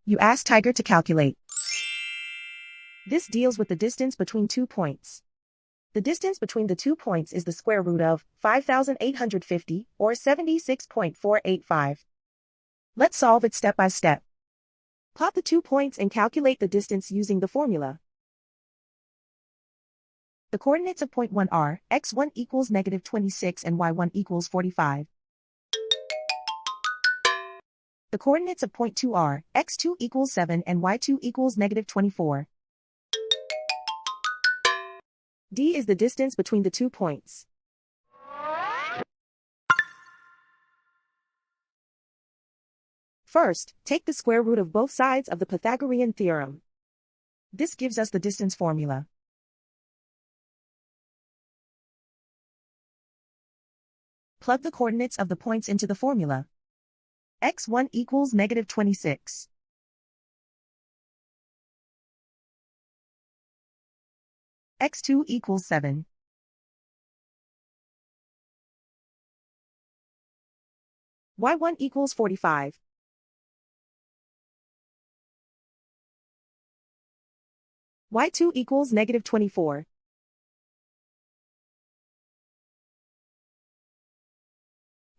You ask Tiger to calculate. This deals with the distance between 2 points. The distance between the 2 points is the square root of 5,850, or 76.485. Let's solve it step by step. Plot the 2 points and calculate the distance using the formula. The coordinates of point 1 are x1 equals -26 and y1 equals 45. The coordinates of point 2 are x2 equals 7 and y2 equals -24. D is the distance between the 2 points. First, take the square root of both sides of the Pythagorean theorem. This gives us the distance formula. Plug the coordinates of the points into the formula. x1 equals -26. x2 equals 7. y1 equals 45. y2 equals -24.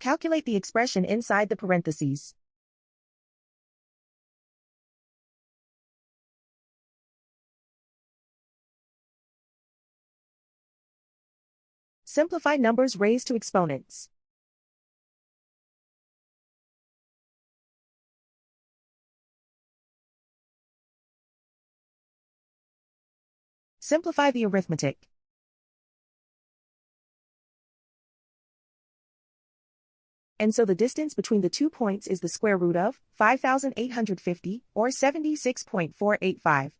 Calculate the expression inside the parentheses. Simplify numbers raised to exponents. Simplify the arithmetic. And so the distance between the 2 points is the square root of 5,850, or 76.485.